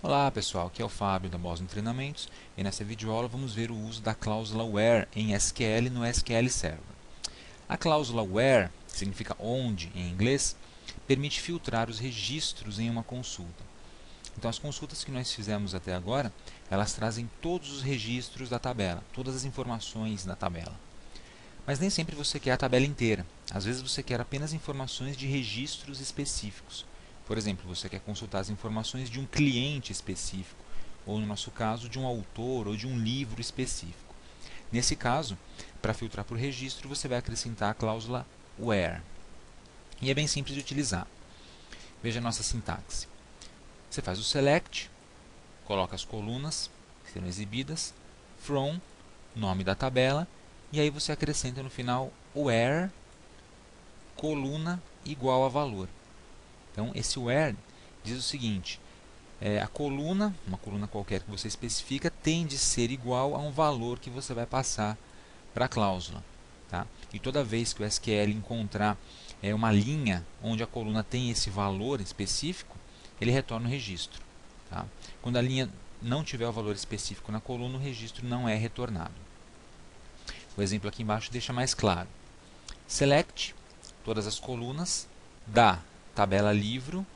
Olá pessoal, aqui é o Fábio da Boston Treinamentos e nessa videoaula vamos ver o uso da cláusula where em SQL no SQL Server. A cláusula where, que significa onde em inglês, permite filtrar os registros em uma consulta. Então as consultas que nós fizemos até agora, elas trazem todos os registros da tabela, todas as informações da tabela. Mas nem sempre você quer a tabela inteira. Às vezes você quer apenas informações de registros específicos. Por exemplo, você quer consultar as informações de um cliente específico, ou no nosso caso, de um autor ou de um livro específico. Nesse caso, para filtrar por registro, você vai acrescentar a cláusula where. E é bem simples de utilizar. Veja a nossa sintaxe. Você faz o select, coloca as colunas que serão exibidas, from, nome da tabela, e aí você acrescenta no final where, coluna igual a valor. Então, esse where diz o seguinte: a coluna, uma coluna qualquer que você especifica, tem de ser igual a um valor que você vai passar para a cláusula. Tá? E toda vez que o SQL encontrar uma linha onde a coluna tem esse valor específico, ele retorna o registro. Tá? Quando a linha não tiver o valor específico na coluna, o registro não é retornado. O exemplo aqui embaixo deixa mais claro. Select todas as colunas da tabela livro.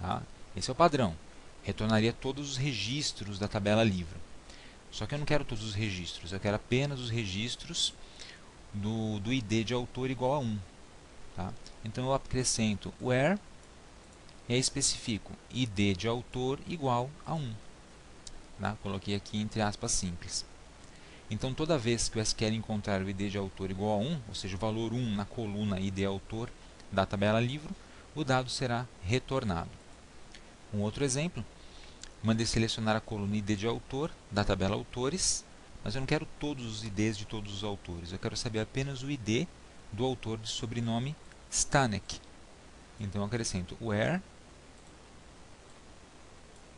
Tá? Esse é o padrão. Retornaria todos os registros da tabela livro. Só que eu não quero todos os registros, eu quero apenas os registros do ID de autor igual a 1. Tá? Então eu acrescento where e aí especifico ID de autor igual a 1. Tá? Coloquei aqui entre aspas simples. Então toda vez que o SQL encontrar o ID de autor igual a 1, ou seja, o valor 1 na coluna ID autor da tabela livro, o dado será retornado. Um outro exemplo, mandei selecionar a coluna ID de autor da tabela autores, mas eu não quero todos os IDs de todos os autores, eu quero saber apenas o ID do autor de sobrenome Stanek. Então eu acrescento where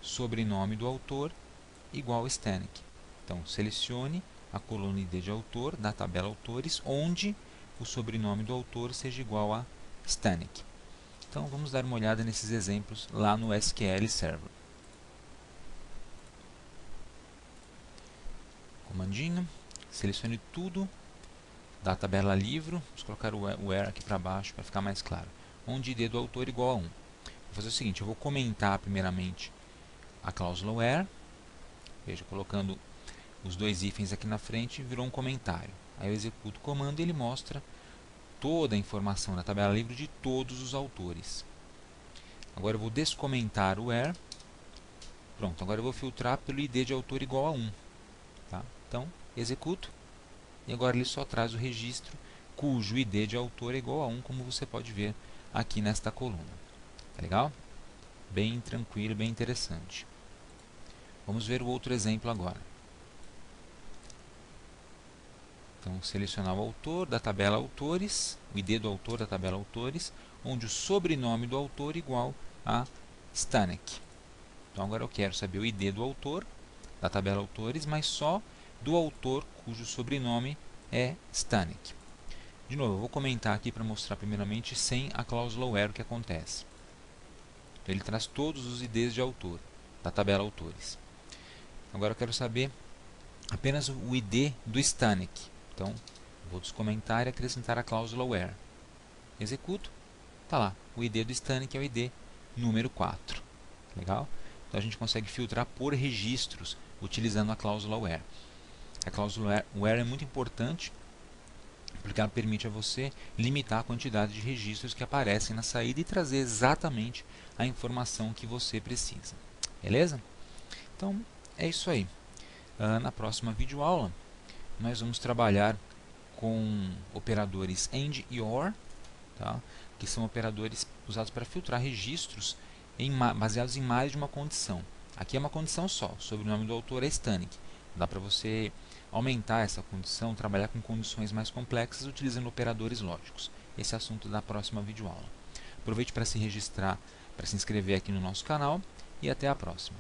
sobrenome do autor igual a Stanek. Então selecione a coluna ID de autor da tabela autores, onde o sobrenome do autor seja igual a Stanek. Então vamos dar uma olhada nesses exemplos lá no SQL Server. Comandinho, selecione tudo da tabela livro, vamos colocar o where aqui para baixo para ficar mais claro, onde ID do autor igual a 1. Vou fazer o seguinte, eu vou comentar primeiramente a cláusula where, veja, colocando os dois hífens aqui na frente, virou um comentário. Aí eu executo o comando e ele mostra toda a informação da tabela livre de todos os autores. Agora eu vou descomentar o where. Pronto, agora eu vou filtrar pelo ID de autor igual a 1. Tá? Então, executo. E agora ele só traz o registro cujo ID de autor é igual a 1, como você pode ver aqui nesta coluna. Tá legal? Bem tranquilo, bem interessante. Vamos ver o outro exemplo agora. Então, selecionar o autor da tabela autores, o ID do autor da tabela autores, onde o sobrenome do autor é igual a Stanek. Então, agora eu quero saber o ID do autor da tabela autores, mas só do autor cujo sobrenome é Stanek. De novo, eu vou comentar aqui para mostrar primeiramente sem a cláusula where o que acontece. Então, ele traz todos os IDs de autor da tabela autores. Agora eu quero saber apenas o ID do Stanek. Então, vou descomentar e acrescentar a cláusula where. Executo, está lá, o ID do Stanek é o ID número 4. Legal? Então a gente consegue filtrar por registros utilizando a cláusula where. A cláusula where é muito importante porque ela permite a você limitar a quantidade de registros que aparecem na saída e trazer exatamente a informação que você precisa. Beleza? Então é isso aí. Na próxima videoaula nós vamos trabalhar com operadores AND e OR, tá? Que são operadores usados para filtrar registros baseados em mais de uma condição. Aqui é uma condição só, o sobrenome do autor é Stanek. Dá para você aumentar essa condição, trabalhar com condições mais complexas utilizando operadores lógicos. Esse é o assunto da próxima videoaula. Aproveite para se registrar, para se inscrever aqui no nosso canal e até a próxima.